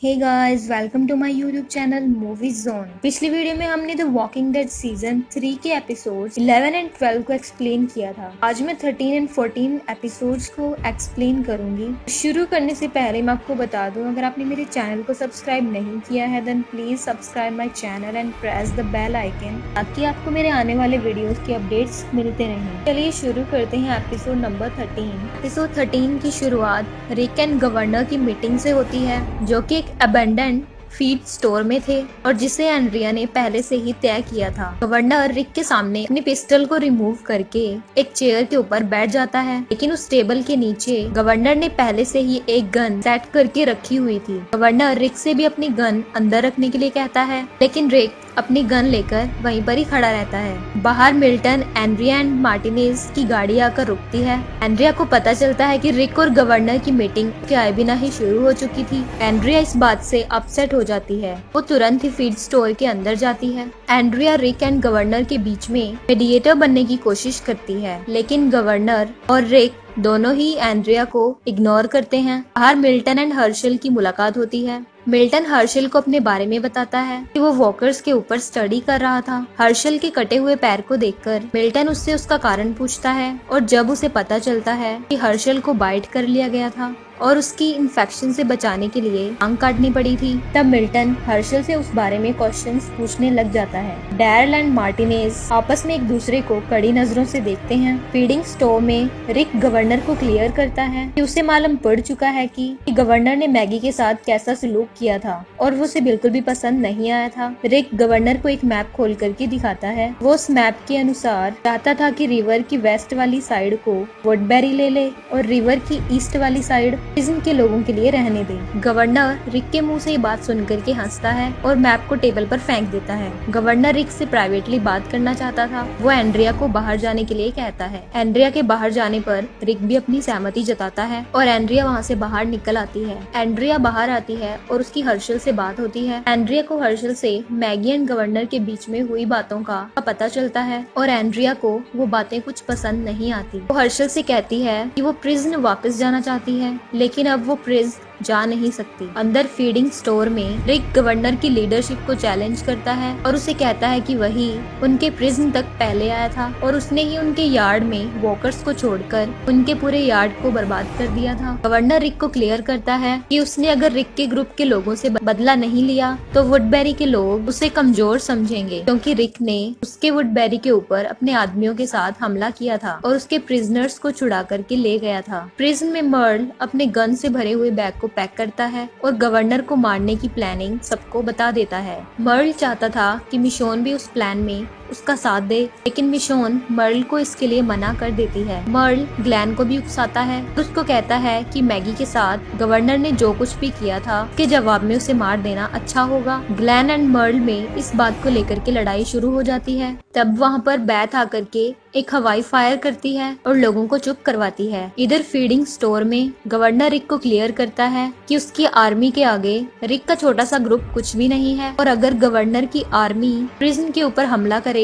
Hey guys, welcome to my YouTube channel movie zone. पिछली video में हमने the walking dead season 3 के episodes 11 and 12 को explain किया था। आज मैं 13 एंड 14 एपिसोड्स को एक्सप्लेन करूंगी। शुरू करने से पहले मैं आपको बता दूं, अगर आपने मेरे चैनल को सब्सक्राइब नहीं किया है then please subscribe my channel and press the bell icon ताकि आपको मेरे आने वाले वीडियोस के अपडेट्स मिलते रहें। चलिए शुरू करते हैं एपिसोड नंबर 13। एपिसोड 13 की शुरुआत रिक एंड गवर्नर की मीटिंग से होती है, जो कि अबेंडन फीड स्टोर में थे और जिसे एंड्रिया ने पहले से ही तय किया था। गवर्नर रिक के सामने अपनी पिस्टल को रिमूव करके एक चेयर के ऊपर बैठ जाता है, लेकिन उस टेबल के नीचे गवर्नर ने पहले से ही एक गन सेट करके रखी हुई थी। गवर्नर रिक से भी अपनी गन अंदर रखने के लिए कहता है, लेकिन रिक अपनी गन लेकर वहीं पर ही खड़ा रहता है। बाहर मिल्टन, एंड्रिया एंड मार्टिनेज की गाड़ी आकर रुकती है। एंड्रिया को पता चलता है कि रिक और गवर्नर की मीटिंग के आए बिना ही शुरू हो चुकी थी। एंड्रिया इस बात से अपसेट हो जाती है। वो तुरंत ही फीड स्टोर के अंदर जाती है। एंड्रिया रिक एंड गवर्नर के बीच में मीडिएटर बनने की कोशिश करती है, लेकिन गवर्नर और रिक दोनों ही एंड्रिया को इग्नोर करते हैं। बाहर मिल्टन एंड हर्शल की मुलाकात होती है। मिल्टन हर्शल को अपने बारे में बताता है कि वो वॉकर्स के ऊपर स्टडी कर रहा था। हर्शल के कटे हुए पैर को देखकर मिल्टन उससे उसका कारण पूछता है, और जब उसे पता चलता है कि हर्शल को बाइट कर लिया गया था और उसकी इन्फेक्शन से बचाने के लिए आंख काटनी पड़ी थी, तब मिल्टन हर्शल से उस बारे में क्वेश्चंस पूछने लग जाता है। डैरल एंड मार्टिनेज आपस में एक दूसरे को कड़ी नजरों से देखते हैं। फीडिंग स्टोर में रिक गवर्नर को क्लियर करता है कि उसे मालूम पड़ चुका है कि गवर्नर ने मैगी के साथ कैसा सलूक किया था और वो उसे बिल्कुल भी पसंद नहीं आया था। रिक गवर्नर को एक मैप खोल करके दिखाता है। वो उस मैप के अनुसार चाहता था कि रिवर की वेस्ट वाली साइड को वुडबेरी ले ले और रिवर की ईस्ट वाली साइड प्रिजन के लोगों के लिए रहने दे। गवर्नर रिक के मुंह से ये बात सुनकर के हंसता है और मैप को टेबल पर फेंक देता है। गवर्नर रिक से प्राइवेटली बात करना चाहता था। वो एंड्रिया को बाहर जाने के लिए कहता है। एंड्रिया के बाहर जाने पर रिक भी अपनी सहमति जताता है और एंड्रिया वहाँ से बाहर निकल आती है। एंड्रिया बाहर आती है और उसकी हर्षल से बात होती है। एंड्रिया को हर्षल से मैगी एंड गवर्नर के बीच में हुई बातों का पता चलता है और एंड्रिया को वो बातें कुछ पसंद नहीं आती। वो हर्षल से कहती है कि वो प्रिजन वापस जाना चाहती है, लेकिन अब वो प्रिज जा नहीं सकती। अंदर फीडिंग स्टोर में रिक गवर्नर की लीडरशिप को चैलेंज करता है और उसे कहता है कि वही उनके प्रिजन तक पहले आया था और उसने ही उनके यार्ड में वॉकर्स को छोड़कर उनके पूरे यार्ड को बर्बाद कर दिया था। गवर्नर रिक को क्लियर करता है कि उसने अगर रिक के ग्रुप के लोगों से बदला नहीं लिया तो वुडबेरी के लोग उसे कमजोर समझेंगे, क्योंकि रिक ने उसके वुडबेरी के ऊपर अपने आदमियों के साथ हमला किया था और उसके प्रिजनर्स को छुड़ा करके ले गया था। प्रिजन में मर्ल अपने गन से भरे हुए बैग को पैक करता है और गवर्नर को मारने की प्लानिंग सबको बता देता है। मर्ल चाहता था कि मिशोन भी उस प्लान में उसका साथ दे, लेकिन मिशोन मर्ल को इसके लिए मना कर देती है। मर्ल ग्लैन को भी उकसाता है और उसको कहता है कि मैगी के साथ गवर्नर ने जो कुछ भी किया था उसके जवाब में उसे मार देना अच्छा होगा। ग्लैन एंड मर्ल में इस बात को लेकर के लड़ाई शुरू हो जाती है। तब वहाँ पर बैथ आकर के एक हवाई फायर करती है और लोगों को चुप करवाती है। इधर फीडिंग स्टोर में गवर्नर रिक को क्लियर करता है कि उसकी आर्मी के आगे रिक का छोटा सा ग्रुप कुछ भी नहीं है और अगर गवर्नर की आर्मी प्रिजन के ऊपर हमला करेगी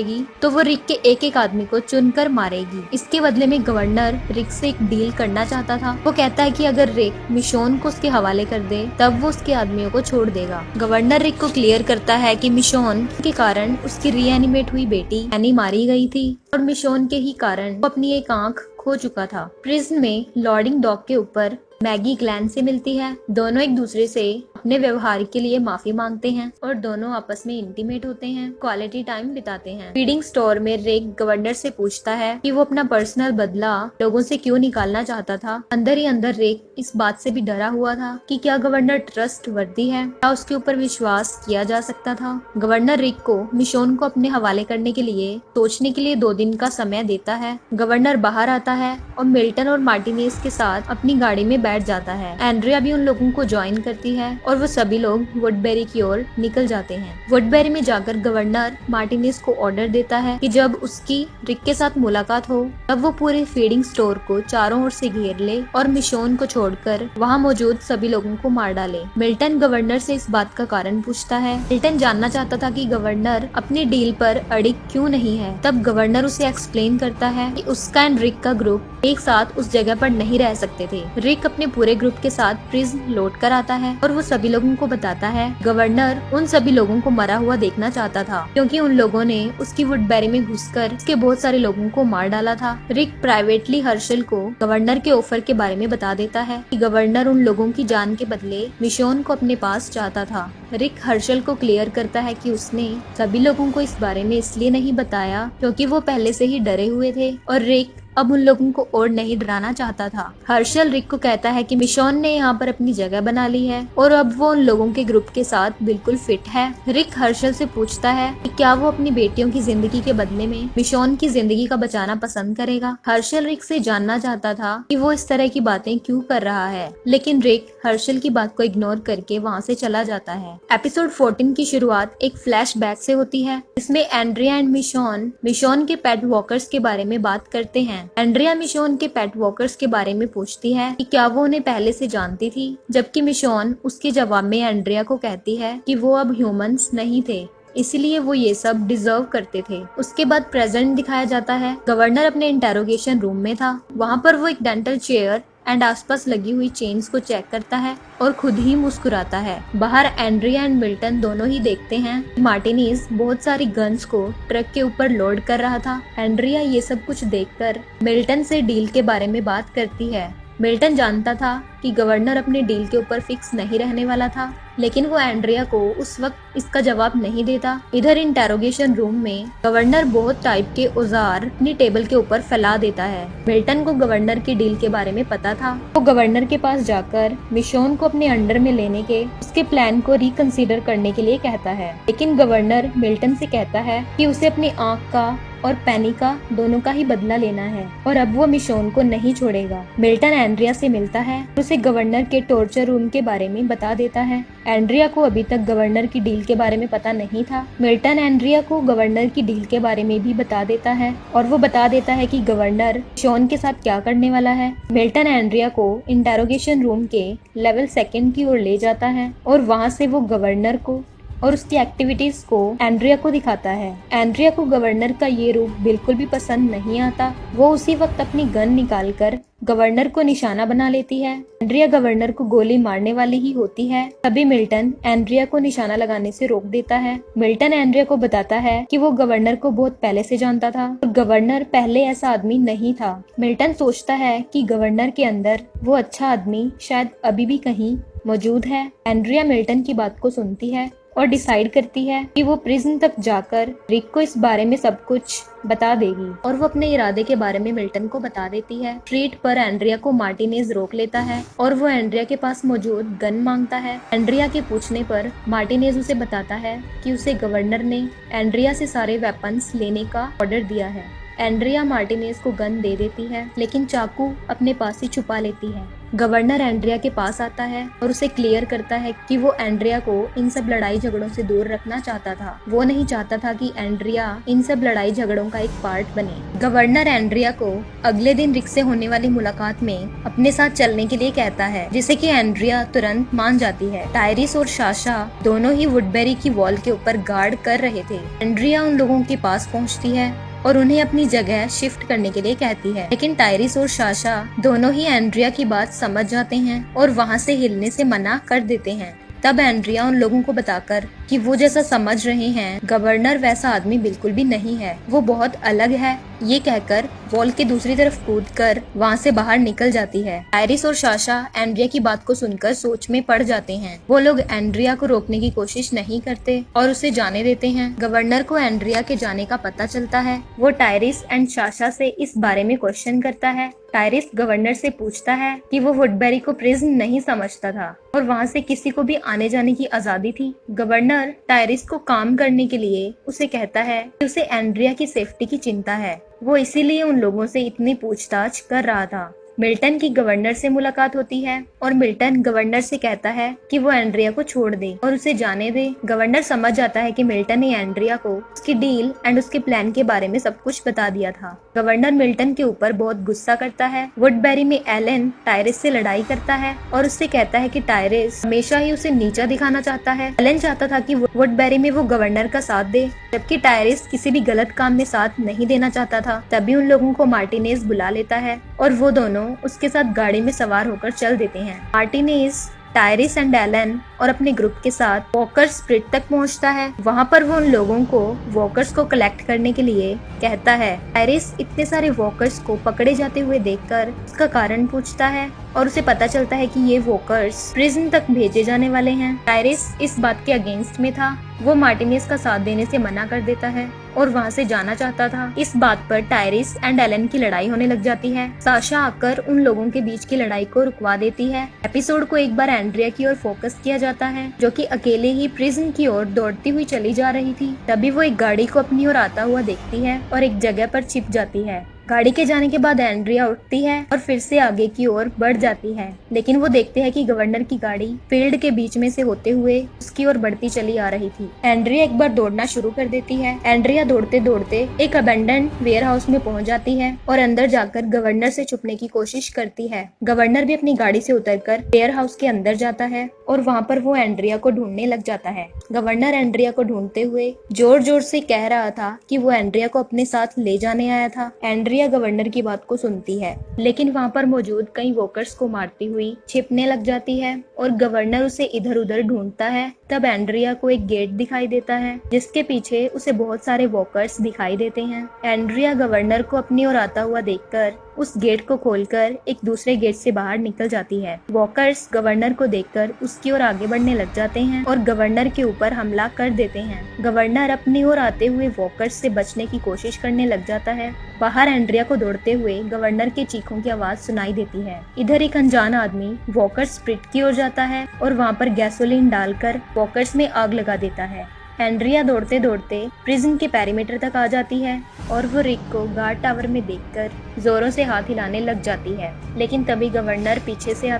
तो वो रिक के एक एक आदमी को चुनकर मारेगी। इसके बदले में गवर्नर रिक से एक डील करना चाहता था। वो कहता है कि अगर रिक मिशोन को उसके हवाले कर दे तब वो उसके आदमियों को छोड़ देगा। गवर्नर रिक को क्लियर करता है कि मिशोन के कारण उसकी रीएनिमेट हुई बेटी एनी मारी गई थी और मिशोन के ही कारण वो अपनी एक आंख खो चुका था। प्रिजन में लॉर्डिंग डॉग के ऊपर मैगी ग्लैन से मिलती है। दोनों एक दूसरे से अपने व्यवहार के लिए माफी मांगते हैं और दोनों आपस में इंटीमेट होते हैं, क्वालिटी टाइम बिताते हैं। फीडिंग स्टोर में रिक गवर्नर से पूछता है कि वो अपना पर्सनल बदला लोगों से क्यों निकालना चाहता था। अंदर ही अंदर रिक इस बात से भी डरा हुआ था कि क्या गवर्नर ट्रस्ट वर्दी है, क्या उसके ऊपर विश्वास किया जा सकता था। गवर्नर रिक को मिशोन को अपने हवाले करने के लिए सोचने के लिए 2 दिन का समय देता है। गवर्नर बाहर आता है और मिल्टन और मार्टिनेज के साथ अपनी गाड़ी में बैठ जाता है। एंड्रिया भी उन लोगों को ज्वाइन करती है और वो सभी लोग वुडबेरी की ओर निकल जाते हैं। वुडबेरी में जाकर गवर्नर मार्टिनेज को ऑर्डर देता है कि जब उसकी रिक के साथ मुलाकात हो तब वो पूरे फीडिंग स्टोर को चारों ओर से घेर ले और मिशोन को छोड़कर वहाँ मौजूद सभी लोगों को मार डाले। मिल्टन गवर्नर से इस बात का कारण पूछता है। मिल्टन जानना चाहता था कि गवर्नर अपनी डील पर अड़िग क्यों नहीं है। तब गवर्नर उसे एक्सप्लेन करता है कि उसका एंड रिक का ग्रुप एक साथ उस जगह पर नहीं रह सकते थे। रिक अपने पूरे ग्रुप के साथ प्रिजन लौट कर आता है और वो सभी सभी लोगों को बताता है गवर्नर उन सभी लोगों को मरा हुआ देखना चाहता था, क्योंकि उन लोगों ने उसकी वुडबेरी में घुसकर उसके बहुत सारे लोगों को मार डाला था। रिक प्राइवेटली हर्षल को गवर्नर के ऑफर के बारे में बता देता है कि गवर्नर उन लोगों की जान के बदले मिशोन को अपने पास चाहता था। रिक हर्षल को क्लियर करता है कि उसने सभी लोगों को इस बारे में इसलिए नहीं बताया क्योंकि वो पहले से ही डरे हुए थे और रिक अब उन लोगों को और नहीं डराना चाहता था। हर्षल रिक को कहता है कि मिशोन ने यहाँ पर अपनी जगह बना ली है और अब वो उन लोगों के ग्रुप के साथ बिल्कुल फिट है। रिक हर्षल से पूछता है कि क्या वो अपनी बेटियों की जिंदगी के बदले में मिशोन की जिंदगी का बचाना पसंद करेगा। हर्षल रिक से जानना चाहता था कि वो इस तरह की बातें क्यों कर रहा है, लेकिन रिक हर्षल की बात को इग्नोर करके वहाँ से चला जाता है। एपिसोड 14 की शुरुआत एक फ्लैशबैक से होती है, इसमें एंड्रिया एंड मिशोन के पेट वॉकर्स के बारे में बात करते हैं। एंड्रिया मिशोन के पेट वॉकर्स के बारे में पूछती है कि क्या वो उन्हें पहले से जानती थी, जबकि मिशोन उसके जवाब में एंड्रिया को कहती है कि वो अब ह्यूमंस नहीं थे, इसलिए वो ये सब डिजर्व करते थे। उसके बाद प्रेजेंट दिखाया जाता है। गवर्नर अपने इंटेरोगेशन रूम में था। वहाँ पर वो एक डेंटल चेयर एंड आसपास लगी हुई चेन्स को चेक करता है और खुद ही मुस्कुराता है। बाहर एंड्रिया एंड मिल्टन दोनों ही देखते हैं। मार्टिनीज बहुत सारी गन्स को ट्रक के ऊपर लोड कर रहा था। एंड्रिया ये सब कुछ देखकर मिल्टन से डील के बारे में बात करती है। मिल्टन जानता था कि गवर्नर अपने डील के ऊपर फिक्स नहीं रहने वाला था, लेकिन वो एंड्रिया को उस वक्त इसका जवाब नहीं देता। इधर इंटेरोगेशन रूम में गवर्नर बहुत टाइप के औजार अपनी टेबल के ऊपर फैला देता है। मिल्टन को गवर्नर की डील के बारे में पता था। वो गवर्नर के पास जाकर मिशोन को अपने अंडर में लेने के उसके प्लान को रिकंसीडर करने के लिए कहता है, लेकिन गवर्नर मिल्टन से कहता है कि उसे अपनी आँख का और पैनी का दोनों का ही बदला लेना है और अब वो मिशोन को नहीं छोड़ेगा। मिल्टन एंड्रिया से मिलता है और उसे गवर्नर के टॉर्चर रूम के बारे में बता देता है। एंड्रिया को अभी तक गवर्नर की डील के बारे में पता नहीं था। मिल्टन एंड्रिया को गवर्नर की डील के बारे में भी बता देता है और वो बता देता है कि गवर्नर मिशोन के साथ क्या करने वाला है। मिल्टन एंड्रिया को इंटेरोगेशन रूम के लेवल 2 की ओर ले जाता है और वहाँ से वो गवर्नर को और उसकी एक्टिविटीज को एंड्रिया को दिखाता है। एंड्रिया को गवर्नर का ये रूप बिल्कुल भी पसंद नहीं आता। वो उसी वक्त अपनी गन निकालकर गवर्नर को निशाना बना लेती है। एंड्रिया गवर्नर को गोली मारने वाली ही होती है, तभी मिल्टन एंड्रिया को निशाना लगाने से रोक देता है। मिल्टन एंड्रिया को बताता है कि वो गवर्नर को बहुत पहले से जानता था और गवर्नर पहले ऐसा आदमी नहीं था। मिल्टन सोचता है कि गवर्नर के अंदर वो अच्छा आदमी शायद अभी भी कहीं मौजूद है। एंड्रिया मिल्टन की बात को सुनती है और डिसाइड करती है कि वो प्रिजन तक जाकर रिक को इस बारे में सब कुछ बता देगी और वो अपने इरादे के बारे में मिल्टन को बता देती है। स्ट्रीट पर एंड्रिया को मार्टिनेज रोक लेता है और वो एंड्रिया के पास मौजूद गन मांगता है। एंड्रिया के पूछने पर मार्टिनेज उसे बताता है कि उसे गवर्नर ने एंड्रिया से सारे वेपन्स लेने का ऑर्डर दिया है। एंड्रिया मार्टिनेज को गन दे देती है, लेकिन चाकू अपने पास ही छुपा लेती है। गवर्नर एंड्रिया के पास आता है और उसे क्लियर करता है कि वो एंड्रिया को इन सब लड़ाई झगड़ों से दूर रखना चाहता था। वो नहीं चाहता था कि एंड्रिया इन सब लड़ाई झगड़ों का एक पार्ट बने। गवर्नर एंड्रिया को अगले दिन रिक से होने वाली मुलाकात में अपने साथ चलने के लिए कहता है, जिसे कि एंड्रिया तुरंत मान जाती है। टायरिस और साशा दोनों ही वुडबेरी की वॉल के ऊपर गार्ड कर रहे थे। एंड्रिया उन लोगों के पास पहुँचती है और उन्हें अपनी जगह शिफ्ट करने के लिए कहती है, लेकिन टायरिस और साशा दोनों ही एंड्रिया की बात समझ जाते हैं और वहाँ से हिलने से मना कर देते हैं। तब एंड्रिया उन लोगों को बताकर कि वो जैसा समझ रहे हैं गवर्नर वैसा आदमी बिल्कुल भी नहीं है, वो बहुत अलग है, ये कहकर वॉल के दूसरी तरफ कूदकर वहाँ से बाहर निकल जाती है। टायरिस और साशा एंड्रिया की बात को सुनकर सोच में पड़ जाते हैं। वो लोग एंड्रिया को रोकने की कोशिश नहीं करते और उसे जाने देते हैं। गवर्नर को एंड्रिया के जाने का पता चलता है। वो टायरिस एंड साशा से इस बारे में क्वेश्चन करता है। टायरिस गवर्नर से पूछता है कि वो वुडबेरी को प्रिजन नहीं समझता था और वहाँ से किसी को भी आने जाने की आजादी थी। गवर्नर टायरिस को काम करने के लिए उसे कहता है कि उसे एंड्रिया की सेफ्टी की चिंता है, वो इसीलिए उन लोगों से इतनी पूछताछ कर रहा था। मिल्टन की गवर्नर से मुलाकात होती है और मिल्टन गवर्नर से कहता है कि वो एंड्रिया को छोड़ दे और उसे जाने दे। गवर्नर समझ जाता है कि मिल्टन ने एंड्रिया को उसकी डील एंड उसके प्लान के बारे में सब कुछ बता दिया था। गवर्नर मिल्टन के ऊपर बहुत गुस्सा करता है। वुडबेरी में एलन टायरिस से लड़ाई करता है और उससे कहता है कि टायरिस हमेशा ही उसे नीचा दिखाना चाहता है। एलन चाहता था कि वुडबेरी में वो गवर्नर का साथ दे, जबकि टायरिस किसी भी गलत काम में साथ नहीं देना चाहता था। तभी उन लोगों को मार्टिनेज बुला लेता है और वो दोनों उसके साथ गाड़ी में सवार होकर चल देते हैं। मार्टिनेज टायरिस एंड एलन और अपने ग्रुप के साथ वॉकर्स स्प्रिट तक पहुंचता है। वहां पर वो उन लोगों को वॉकर्स को कलेक्ट करने के लिए कहता है। टायरिस इतने सारे वॉकर्स को पकड़े जाते हुए देखकर उसका कारण पूछता है और उसे पता चलता है कि ये वॉकर्स प्रिजन तक भेजे जाने वाले हैं। टायरिस इस बात के अगेंस्ट में था। वो मार्टिनेज का साथ देने से मना कर देता है और वहाँ से जाना चाहता था। इस बात पर टायरिस एंड एलन की लड़ाई होने लग जाती है। साशा आकर उन लोगों के बीच की लड़ाई को रुकवा देती है। एपिसोड को एक बार एंड्रिया की ओर फोकस किया जाता है, जो कि अकेले ही प्रिजन की ओर दौड़ती हुई चली जा रही थी। तभी वो एक गाड़ी को अपनी ओर आता हुआ देखती है और एक जगह पर छिप जाती है। गाड़ी के जाने के बाद एंड्रिया उठती है और फिर से आगे की ओर बढ़ जाती है, लेकिन वो देखते हैं कि गवर्नर की गाड़ी फील्ड के बीच में से होते हुए उसकी ओर बढ़ती चली आ रही थी। एंड्रिया एक बार दौड़ना शुरू कर देती है। एंड्रिया दौड़ते दौड़ते एक अबेंडन वेयर हाउस में पहुंच जाती है और अंदर जाकर गवर्नर से छुपने की कोशिश करती है। गवर्नर भी अपनी गाड़ी से उतरकर वेयर हाउस के अंदर जाता है और वहाँ पर वो एंड्रिया को ढूंढने लग जाता है। गवर्नर एंड्रिया को ढूंढते हुए जोर जोर से कह रहा था कि वो एंड्रिया को अपने साथ ले जाने आया था। एंड्रिया गवर्नर की बात को सुनती है, लेकिन वहाँ पर मौजूद कई वॉकर्स को मारती हुई छिपने लग जाती है और गवर्नर उसे इधर उधर ढूंढता है। तब एंड्रिया को एक गेट दिखाई देता है, जिसके पीछे उसे बहुत सारे वॉकर्स दिखाई देते हैं। एंड्रिया गवर्नर को अपनी ओर आता हुआ देखकर उस गेट को खोलकर एक दूसरे गेट से बाहर निकल जाती है। वॉकर्स गवर्नर को देखकर उसकी ओर आगे बढ़ने लग जाते हैं और गवर्नर के ऊपर हमला कर देते हैं। गवर्नर अपनी ओर आते हुए वॉकर्स से बचने की कोशिश करने लग जाता है। बाहर एंड्रिया को दौड़ते हुए गवर्नर के चीखों की आवाज सुनाई देती है। इधर एक अनजान आदमी वॉकर्स स्प्रिट की ओर जाता है और वहाँ पर गैसोलीन डालकर वॉकर्स में आग लगा देता है। एंड्रिया दौड़ते दौड़ते प्रिजन के पेरीमीटर तक आ जाती है और वो रिक को गार्ड टावर में देखकर जोरों से हाथ हिलाने लग जाती है, लेकिन तभी गवर्नर पीछे से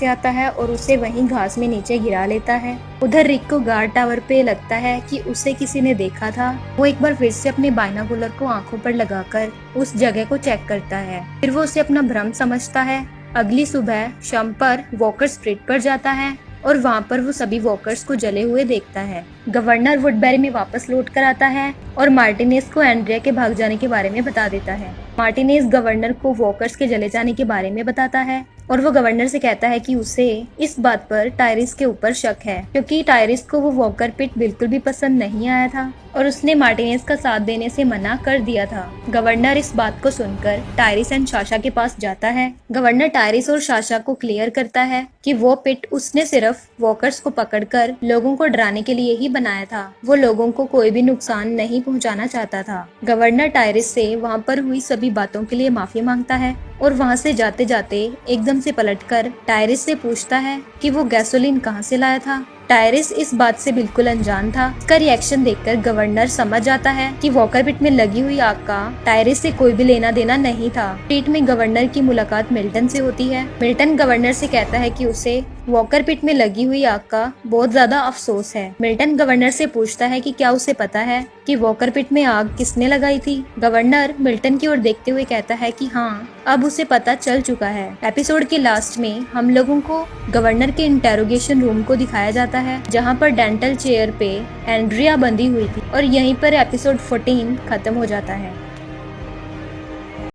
आता है और उसे वहीं घास में नीचे गिरा लेता है। उधर रिक को गार्ड टावर पे लगता है कि उसे किसी ने देखा था। वो एक बार फिर से अपने बाइनोकुलर को आंखों पर लगाकर उस जगह को चेक करता है। फिर वो उसे अपना भ्रम समझता है। अगली सुबह शम्पर वॉकर स्ट्रीट पर जाता है और वहाँ पर वो सभी वॉकर्स को जले हुए देखता है। गवर्नर वुडबेरी में वापस लौट कर आता है और मार्टिनेज को एंड्रिया के भाग जाने के बारे में बता देता है। मार्टिनेज गवर्नर को वॉकर्स के जले जाने के बारे में बताता है और वो गवर्नर से कहता है कि उसे इस बात पर टायरिस के ऊपर शक है, क्योंकि टायरिस को वो वॉकर पिट बिल्कुल भी पसंद नहीं आया था और उसने मार्टिनेज का साथ देने से मना कर दिया था। गवर्नर इस बात को सुनकर टायरिस एंड साशा के पास जाता है। गवर्नर टायरिस और साशा को क्लियर करता है कि वो पिट उसने सिर्फ वॉकर्स को पकड़कर लोगों को डराने के लिए ही बनाया था। वो लोगों को कोई भी नुकसान नहीं पहुंचाना चाहता था। गवर्नर टायरिस से वहाँ पर हुई सभी बातों के लिए माफी मांगता है और वहाँ से जाते जाते एकदम से पलटकर टायरिस से पूछता है कि वो गैसोलीन कहाँ से लाया था। टायरिस इस बात से बिल्कुल अनजान था। इसका रिएक्शन देखकर गवर्नर समझ जाता है कि वॉकर पिट में लगी हुई आग का टायरिस से कोई भी लेना देना नहीं था। स्ट्रीट में गवर्नर की मुलाकात मिल्टन से होती है। मिल्टन गवर्नर से कहता है कि उसे वॉकर पिट में लगी हुई आग का बहुत ज्यादा अफसोस है। मिल्टन गवर्नर से पूछता है कि क्या उसे पता है कि वॉकर पिट में आग किसने लगाई थी। गवर्नर मिल्टन की ओर देखते हुए कहता है कि हाँ, अब उसे पता चल चुका है। एपिसोड के लास्ट में हम लोगों को गवर्नर के इंटेरोगेशन रूम को दिखाया जाता है, जहाँ पर डेंटल चेयर पे एंड्रिया बंधी हुई थी और यहीं पर एपिसोड 14 खत्म हो जाता है।